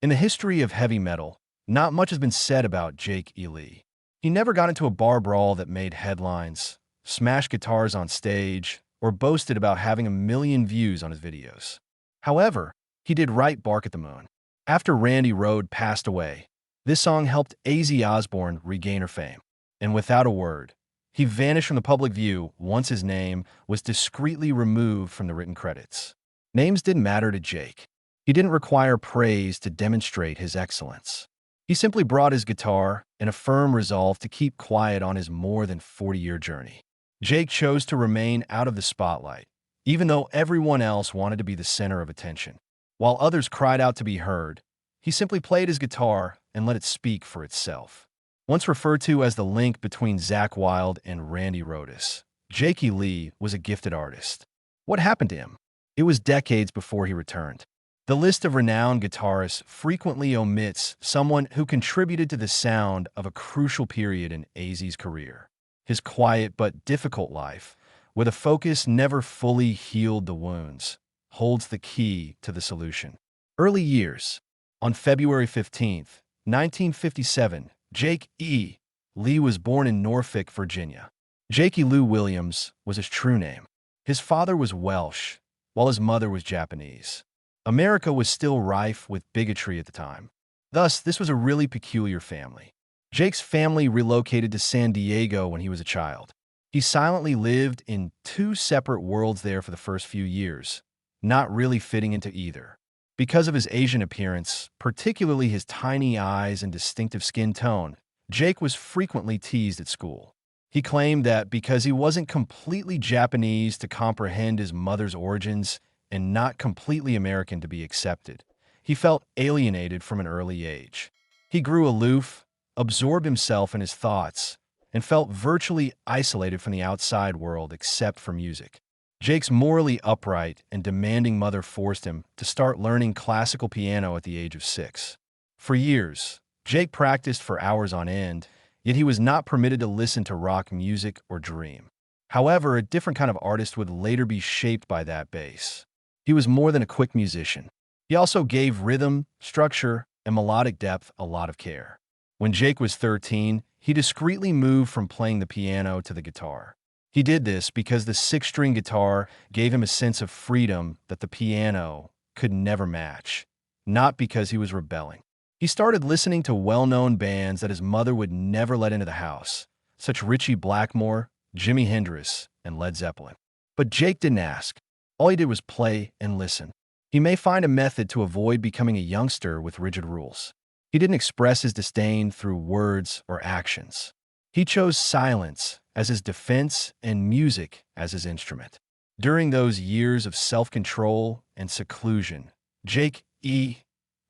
In the history of heavy metal, not much has been said about Jake E. Lee. He never got into a bar brawl that made headlines, smashed guitars on stage, or boasted about having 1 million views on his videos. However, he did write Bark at the Moon. After Randy Rhoads passed away, this song helped Ozzy Osbourne regain her fame. And without a word, he vanished from the public view once his name was discreetly removed from the written credits. Names didn't matter to Jake. He didn't require praise to demonstrate his excellence. He simply brought his guitar and a firm resolve to keep quiet on his more than 40-year journey. Jake chose to remain out of the spotlight, even though everyone else wanted to be the center of attention. While others cried out to be heard, he simply played his guitar and let it speak for itself. Once referred to as the link between Zakk Wylde and Randy Rhoads, Jake E. Lee was a gifted artist. What happened to him? It was decades before he returned. The list of renowned guitarists frequently omits someone who contributed to the sound of a crucial period in Ozzy's career. His quiet but difficult life, with a focus never fully healed the wounds, holds the key to the solution. Early years. On February 15, 1957, Jake E. Lee was born in Norfolk, Virginia. Jake E. Lou Williams was his true name. His father was Welsh, while his mother was Japanese. America was still rife with bigotry at the time. Thus, this was a really peculiar family. Jake's family relocated to San Diego when he was a child. He silently lived in 2 separate worlds there for the first few years, not really fitting into either. Because of his Asian appearance, particularly his tiny eyes and distinctive skin tone, Jake was frequently teased at school. He claimed that because he wasn't completely Japanese to comprehend his mother's origins and not completely American to be accepted, he felt alienated from an early age. He grew aloof, absorbed himself in his thoughts, and felt virtually isolated from the outside world except for music. Jake's morally upright and demanding mother forced him to start learning classical piano at the age of 6. For years, Jake practiced for hours on end, yet he was not permitted to listen to rock music or dream. However, a different kind of artist would later be shaped by that base. He was more than a quick musician. He also gave rhythm, structure, and melodic depth a lot of care. When Jake was 13, he discreetly moved from playing the piano to the guitar. He did this because the 6-string guitar gave him a sense of freedom that the piano could never match, not because he was rebelling. He started listening to well-known bands that his mother would never let into the house, such Ritchie Blackmore, Jimi Hendrix, and Led Zeppelin. But Jake didn't ask. All he did was play and listen. He may find a method to avoid becoming a youngster with rigid rules. He didn't express his disdain through words or actions. He chose silence as his defense and music as his instrument. During those years of self-control and seclusion, Jake E.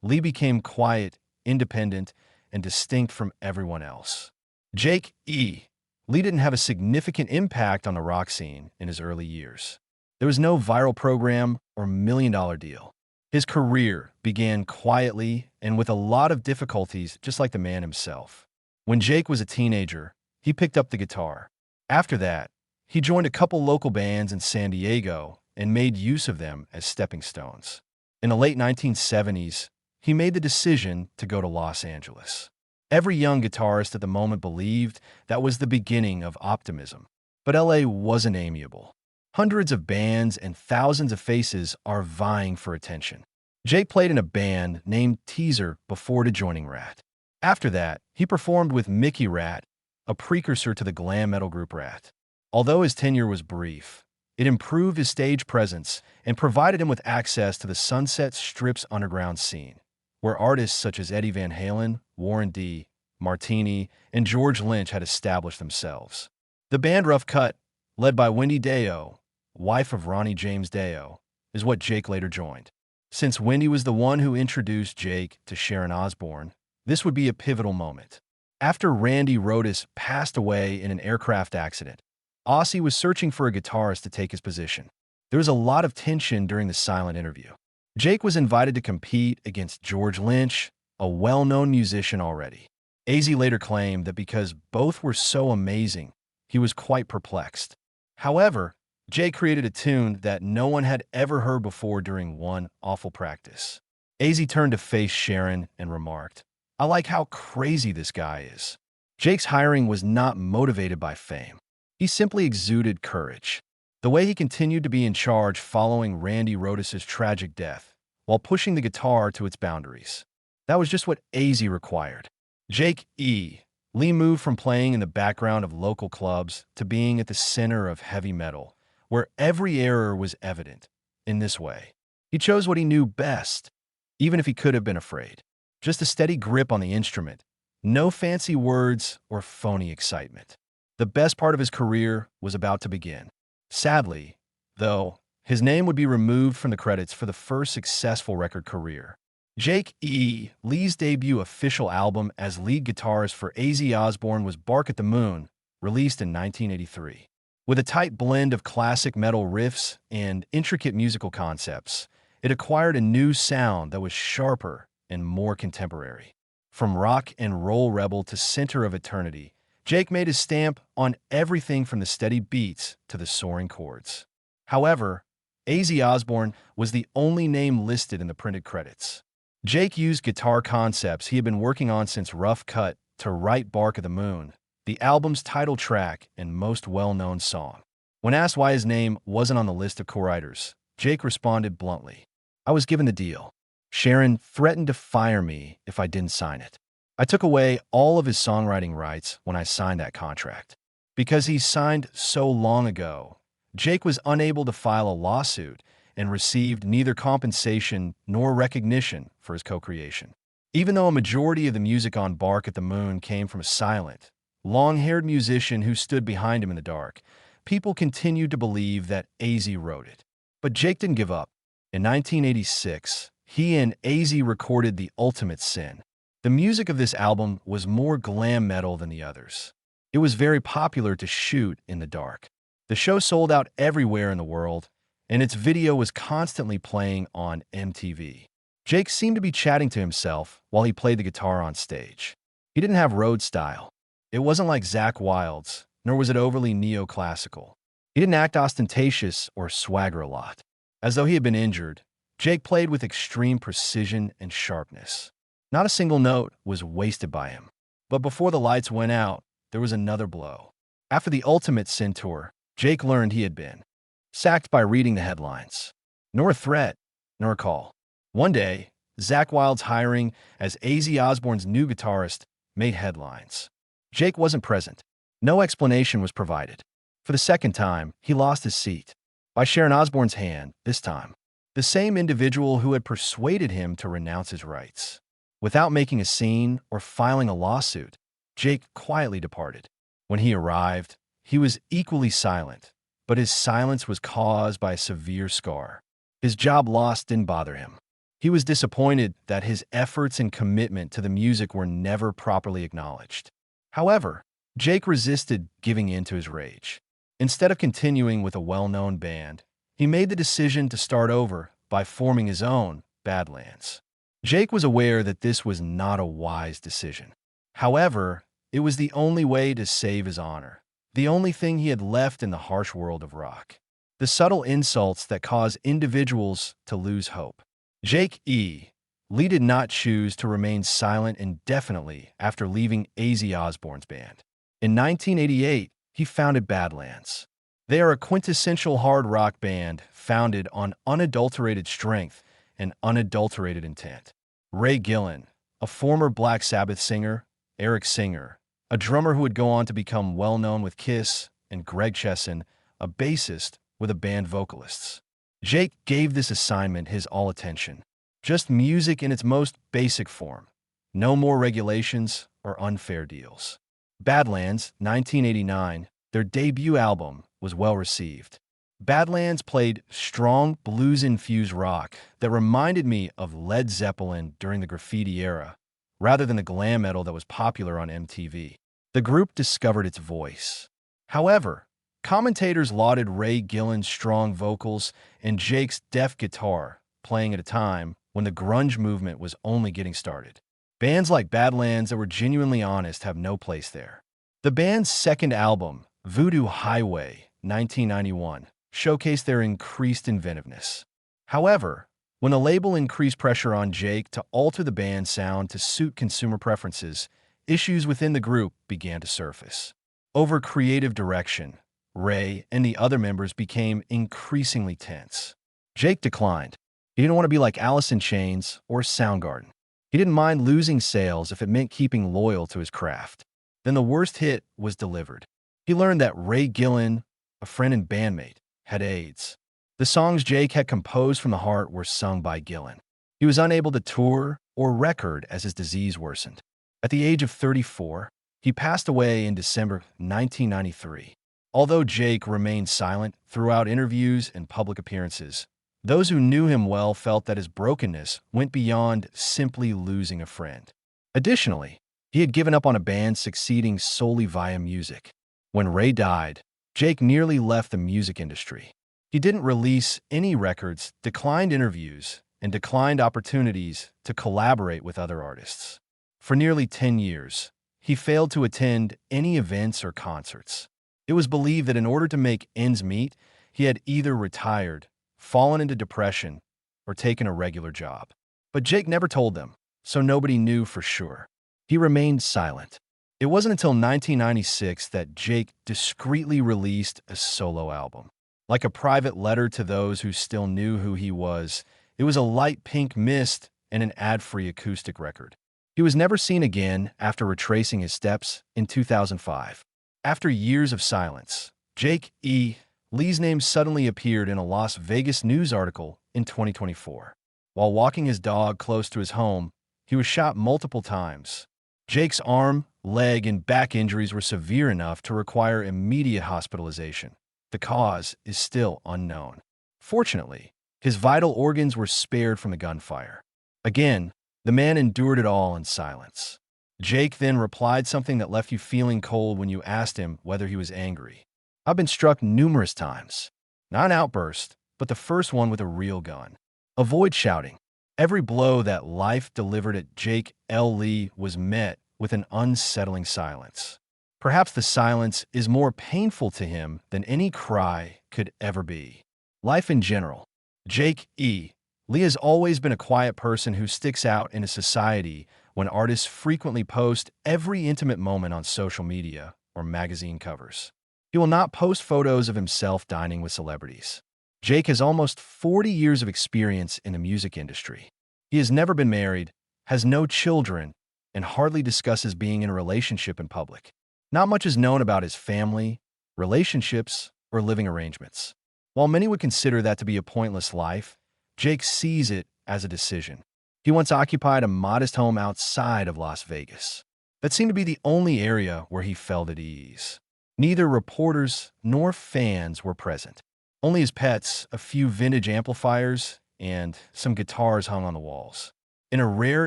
Lee became quiet, independent, and distinct from everyone else. Jake E. Lee didn't have a significant impact on the rock scene in his early years. There was no viral program or million-dollar deal. His career began quietly and with a lot of difficulties, just like the man himself. When Jake was a teenager, he picked up the guitar. After that, he joined a couple local bands in San Diego and made use of them as stepping stones. In the late 1970s, he made the decision to go to Los Angeles. Every young guitarist at the moment believed that was the beginning of optimism. But LA wasn't amiable. Hundreds of bands and thousands of faces are vying for attention. Jake played in a band named Teaser before joining Rat. After that, he performed with Mickey Rat, a precursor to the glam metal group Rat. Although his tenure was brief, it improved his stage presence and provided him with access to the Sunset Strip's underground scene, where artists such as Eddie Van Halen, Warren D., Martini, and George Lynch had established themselves. The band Rough Cut, led by Wendy Deo, wife of Ronnie James Dio, is what Jake later joined. Since Wendy was the one who introduced Jake to Sharon Osbourne, this would be a pivotal moment. After Randy Rhoads passed away in an aircraft accident, Ozzy was searching for a guitarist to take his position. There was a lot of tension during the silent interview. Jake was invited to compete against George Lynch, a well-known musician already. Ozzy later claimed that because both were so amazing, he was quite perplexed. However, Jake created a tune that no one had ever heard before during one awful practice. AZ turned to face Sharon and remarked, "I like how crazy this guy is." Jake's hiring was not motivated by fame. He simply exuded courage. The way he continued to be in charge following Randy Rhodes's tragic death, while pushing the guitar to its boundaries. That was just what AZ required. Jake E. Lee moved from playing in the background of local clubs to being at the center of heavy metal, where every error was evident. In this way, he chose what he knew best, even if he could have been afraid. Just a steady grip on the instrument, no fancy words or phony excitement. The best part of his career was about to begin. Sadly, though, his name would be removed from the credits for the first successful record career. Jake E. Lee's debut official album as lead guitarist for Ozzy Osbourne was Bark at the Moon, released in 1983. With a tight blend of classic metal riffs and intricate musical concepts, it acquired a new sound that was sharper and more contemporary. From rock and roll rebel to center of eternity, Jake made his stamp on everything from the steady beats to the soaring chords. However, Ozzy Osbourne was the only name listed in the printed credits. Jake used guitar concepts he had been working on since Rough Cut to write Bark of the Moon, the album's title track and most well-known song. When asked why his name wasn't on the list of co-writers, Jake responded bluntly, "I was given the deal. Sharon threatened to fire me if I didn't sign it. I took away all of his songwriting rights when I signed that contract." Because he signed so long ago, Jake was unable to file a lawsuit and received neither compensation nor recognition for his co-creation. Even though a majority of the music on Bark at the Moon came from a silent, long-haired musician who stood behind him in the dark, people continued to believe that AZ wrote it. But Jake didn't give up. In 1986, he and AZ recorded The Ultimate Sin. The music of this album was more glam metal than the others. It was very popular to shoot in the dark. The show sold out everywhere in the world, and its video was constantly playing on MTV. Jake seemed to be chatting to himself while he played the guitar on stage. He didn't have road style. It wasn't like Zakk Wylde's, nor was it overly neoclassical. He didn't act ostentatious or swagger a lot. As though he had been injured, Jake played with extreme precision and sharpness. Not a single note was wasted by him. But before the lights went out, there was another blow. After the Ultimate Sin tour, Jake learned he had been sacked by reading the headlines. Nor a threat, nor a call. One day, Zakk Wylde's hiring as Ozzy Osbourne's new guitarist made headlines. Jake wasn't present. No explanation was provided. For the second time, he lost his seat. By Sharon Osbourne's hand, this time. The same individual who had persuaded him to renounce his rights. Without making a scene or filing a lawsuit, Jake quietly departed. When he arrived, he was equally silent, but his silence was caused by a severe scar. His job loss didn't bother him. He was disappointed that his efforts and commitment to the music were never properly acknowledged. However, Jake resisted giving in to his rage. Instead of continuing with a well-known band, he made the decision to start over by forming his own Badlands. Jake was aware that this was not a wise decision. However, it was the only way to save his honor, the only thing he had left in the harsh world of rock. The subtle insults that cause individuals to lose hope. Jake E. Lee did not choose to remain silent indefinitely after leaving Ozzy Osbourne's band. In 1988, he founded Badlands. They are a quintessential hard rock band founded on unadulterated strength and unadulterated intent. Ray Gillen, a former Black Sabbath singer, Eric Singer, a drummer who would go on to become well-known with Kiss, and Greg Chesson, a bassist with a band vocalists. Jake gave this assignment his all attention. Just music in its most basic form. No more regulations or unfair deals. Badlands, 1989, their debut album, was well received. Badlands played strong blues-infused rock that reminded me of Led Zeppelin during the graffiti era, rather than the glam metal that was popular on MTV. The group discovered its voice. However, commentators lauded Ray Gillen's strong vocals and Jake's deft guitar, playing at a time when the grunge movement was only getting started. Bands like Badlands that were genuinely honest have no place there. The band's second album, Voodoo Highway, 1991, showcased their increased inventiveness. However, When the label increased pressure on Jake to alter the band's sound to suit consumer preferences, issues within the group began to surface. Over creative direction, Ray and the other members became increasingly tense. Jake declined. He didn't want to be like Alice in Chains or Soundgarden. He didn't mind losing sales if it meant keeping loyal to his craft. Then the worst hit was delivered. He learned that Ray Gillen, a friend and bandmate, had AIDS. The songs Jake had composed from the heart were sung by Gillen. He was unable to tour or record as his disease worsened. At the age of 34, he passed away in December 1993. Although Jake remained silent throughout interviews and public appearances, those who knew him well felt that his brokenness went beyond simply losing a friend. Additionally, he had given up on a band succeeding solely via music. When Ray died, Jake nearly left the music industry. He didn't release any records, declined interviews, and declined opportunities to collaborate with other artists. For nearly 10 years, he failed to attend any events or concerts. It was believed that in order to make ends meet, he had either retired, fallen into depression, or taken a regular job. But Jake never told them, so nobody knew for sure. He remained silent. It wasn't until 1996 that Jake discreetly released a solo album. Like a private letter to those who still knew who he was, it was a light pink mist and an ad-free acoustic record. He was never seen again after retracing his steps in 2005. After years of silence, Jake E. Lee's name suddenly appeared in a Las Vegas news article in 2024. While walking his dog close to his home, he was shot multiple times. Jake's arm, leg, and back injuries were severe enough to require immediate hospitalization. The cause is still unknown. Fortunately, his vital organs were spared from the gunfire. Again, the man endured it all in silence. Jake then replied something that left you feeling cold when you asked him whether he was angry. "I've been struck numerous times. Not an outburst, but the first one with a real gun. Avoid shouting. Every blow that life delivered at Jake L. Lee was met with an unsettling silence. Perhaps the silence is more painful to him than any cry could ever be." Life in general. Jake E. Lee has always been a quiet person who sticks out in a society when artists frequently post every intimate moment on social media or magazine covers. He will not post photos of himself dining with celebrities. Jake has almost 40 years of experience in the music industry. He has never been married, has no children, and hardly discusses being in a relationship in public. Not much is known about his family, relationships, or living arrangements. While many would consider that to be a pointless life, Jake sees it as a decision. He once occupied a modest home outside of Las Vegas. That seemed to be the only area where he felt at ease. Neither reporters nor fans were present. Only his pets, a few vintage amplifiers, and some guitars hung on the walls. In a rare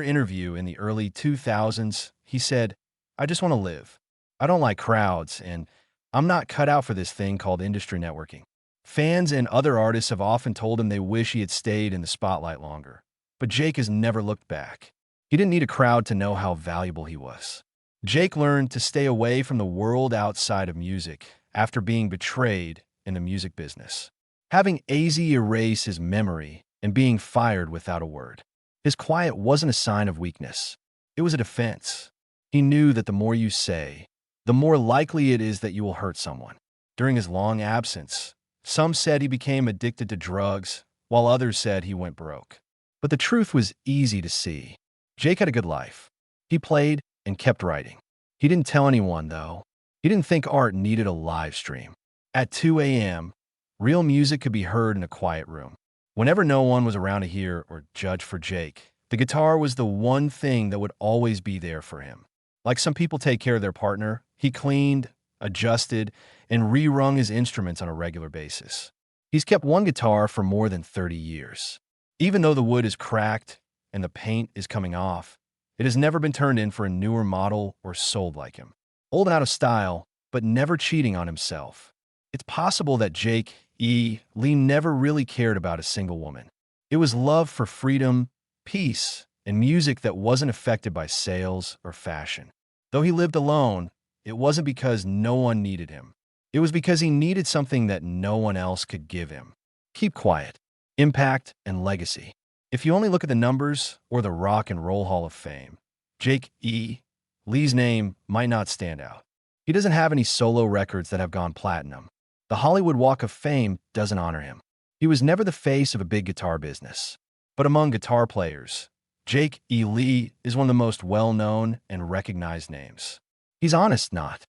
interview in the early 2000s, he said, "I just want to live. I don't like crowds, and I'm not cut out for this thing called industry networking." Fans and other artists have often told him they wish he had stayed in the spotlight longer. But Jake has never looked back. He didn't need a crowd to know how valuable he was. Jake learned to stay away from the world outside of music after being betrayed in the music business. Having AZ erase his memory and being fired without a word. His quiet wasn't a sign of weakness. It was a defense. He knew that the more you say, the more likely it is that you will hurt someone. During his long absence, some said he became addicted to drugs, while others said he went broke. But the truth was easy to see. Jake had a good life. He played and kept writing. He didn't tell anyone, though. He didn't think art needed a live stream. At 2 a.m., real music could be heard in a quiet room. Whenever no one was around to hear or judge for Jake, the guitar was the one thing that would always be there for him. Like some people take care of their partner, he cleaned, adjusted, and rerung his instruments on a regular basis. He's kept one guitar for more than 30 years. Even though the wood is cracked and the paint is coming off, it has never been turned in for a newer model or sold like him. Old and out of style, but never cheating on himself. It's possible that Jake E. Lee never really cared about a single woman. It was love for freedom, peace, and music that wasn't affected by sales or fashion. Though he lived alone, it wasn't because no one needed him. It was because he needed something that no one else could give him. Keep quiet. Impact and legacy. If you only look at the numbers or the Rock and Roll Hall of Fame, Jake E. Lee's name might not stand out. He doesn't have any solo records that have gone platinum. The Hollywood Walk of Fame doesn't honor him. He was never the face of a big guitar business. But among guitar players, Jake E. Lee is one of the most well-known and recognized names. He's honest not,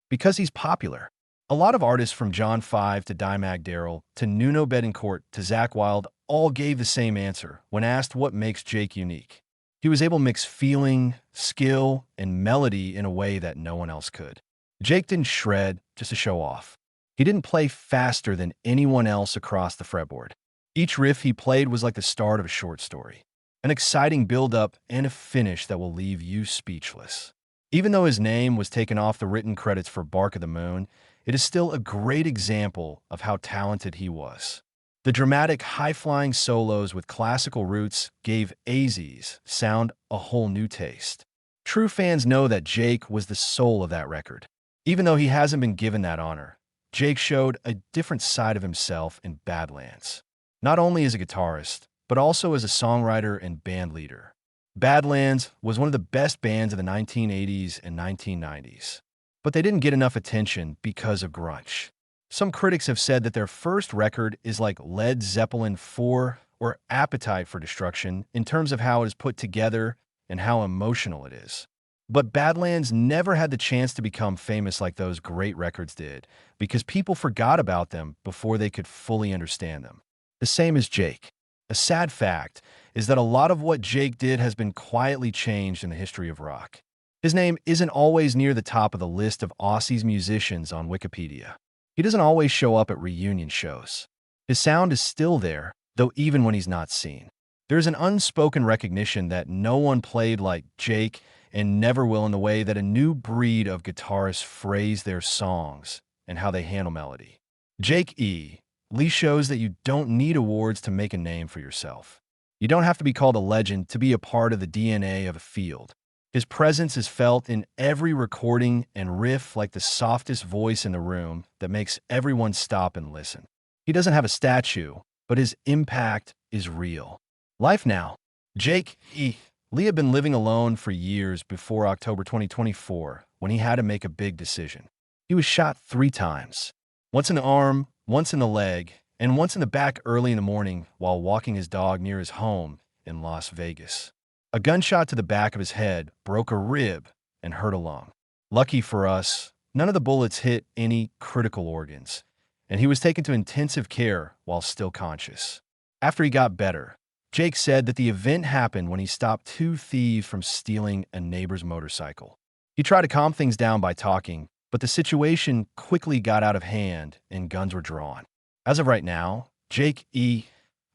because he's popular. A lot of artists from John Five to Dimebag Darrell to Nuno Betancourt to Zakk Wylde all gave the same answer when asked what makes Jake unique. He was able to mix feeling, skill, and melody in a way that no one else could. Jake didn't shred just to show off. He didn't play faster than anyone else across the fretboard. Each riff he played was like the start of a short story, an exciting build-up and a finish that will leave you speechless. Even though his name was taken off the written credits for Bark of the Moon, it is still a great example of how talented he was. The dramatic, high-flying solos with classical roots gave Ozzy's sound a whole new taste. True fans know that Jake was the soul of that record. Even though he hasn't been given that honor, Jake showed a different side of himself in Badlands, not only as a guitarist, but also as a songwriter and band leader. Badlands was one of the best bands of the 1980s and 1990s, but they didn't get enough attention because of grunge. Some critics have said that their first record is like Led Zeppelin 4 or Appetite for Destruction in terms of how it is put together and how emotional it is. But Badlands never had the chance to become famous like those great records did because people forgot about them before they could fully understand them. The same as Jake. A sad fact is that a lot of what Jake did has been quietly changed in the history of rock. His name isn't always near the top of the list of Aussie's musicians on Wikipedia. He doesn't always show up at reunion shows. His sound is still there, though even when he's not seen. There's an unspoken recognition that no one played like Jake and never will in the way that a new breed of guitarists phrase their songs and how they handle melody. Jake E. Lee shows that you don't need awards to make a name for yourself. You don't have to be called a legend to be a part of the DNA of a field. His presence is felt in every recording and riff like the softest voice in the room that makes everyone stop and listen. He doesn't have a statue, but his impact is real. Life now. Jake E. Lee had been living alone for years before October 2024 when he had to make a big decision. He was shot 3 times. Once in the arm, once in the leg, and once in the back early in the morning while walking his dog near his home in Las Vegas. A gunshot to the back of his head broke a rib and hurt a lung. Lucky for us, none of the bullets hit any critical organs, and he was taken to intensive care while still conscious. After he got better, Jake said that the event happened when he stopped 2 thieves from stealing a neighbor's motorcycle. He tried to calm things down by talking, but the situation quickly got out of hand and guns were drawn. As of right now, Jake E.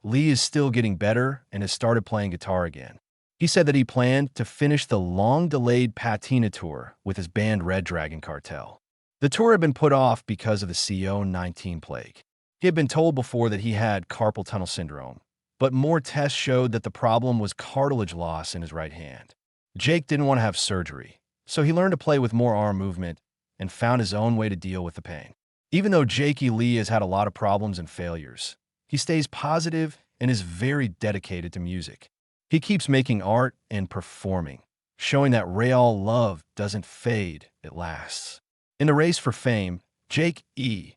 Lee is still getting better and has started playing guitar again. He said that he planned to finish the long-delayed Patina tour with his band Red Dragon Cartel. The tour had been put off because of the CO-19 plague. He had been told before that he had carpal tunnel syndrome, but more tests showed that the problem was cartilage loss in his right hand. Jake didn't want to have surgery, so he learned to play with more arm movement and found his own way to deal with the pain. Even though Jake E. Lee has had a lot of problems and failures, he stays positive and is very dedicated to music. He keeps making art and performing, showing that real love doesn't fade, it lasts. In the race for fame, Jake E.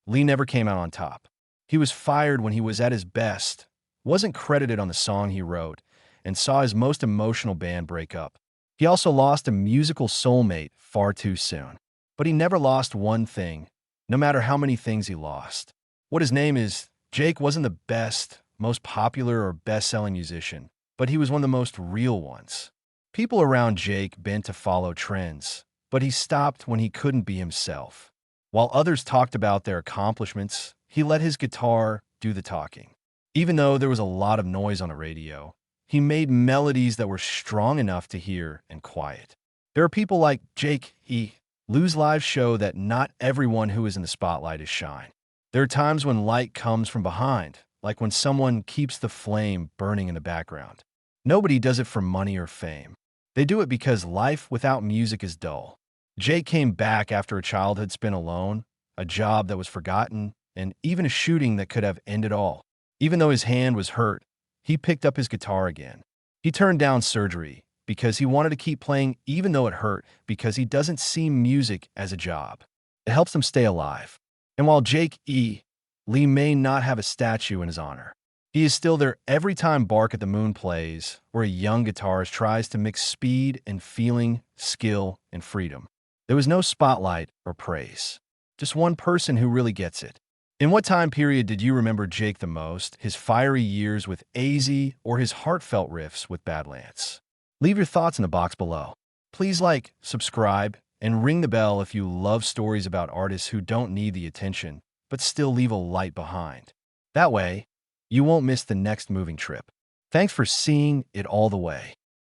Lee never came out on top. He was fired when he was at his best, wasn't credited on the song he wrote, and saw his most emotional band break up. He also lost a musical soulmate far too soon. But he never lost one thing, no matter how many things he lost. What his name is, Jake wasn't the best, most popular, or best-selling musician, but he was one of the most real ones. People around Jake bent to follow trends, but he stopped when he couldn't be himself. While others talked about their accomplishments, he let his guitar do the talking. Even though there was a lot of noise on the radio, he made melodies that were strong enough to hear and quiet. There are people like Jake E. Lee's lives show that not everyone who is in the spotlight is shine. There are times when light comes from behind, like when someone keeps the flame burning in the background. Nobody does it for money or fame. They do it because life without music is dull. Jake came back after a childhood spent alone, a job that was forgotten, and even a shooting that could have ended all. Even though his hand was hurt, he picked up his guitar again. He turned down surgery because he wanted to keep playing even though it hurt, because he doesn't see music as a job. It helps him stay alive. And while Jake E. Lee may not have a statue in his honor, he is still there every time Bark at the Moon plays, where a young guitarist tries to mix speed and feeling, skill and freedom. There was no spotlight or praise, just one person who really gets it. In what time period did you remember Jake the most? His fiery years with AZ or his heartfelt riffs with Badlands? Leave your thoughts in the box below. Please like, subscribe, and ring the bell if you love stories about artists who don't need the attention, but still leave a light behind. That way, you won't miss the next moving trip. Thanks for seeing it all the way.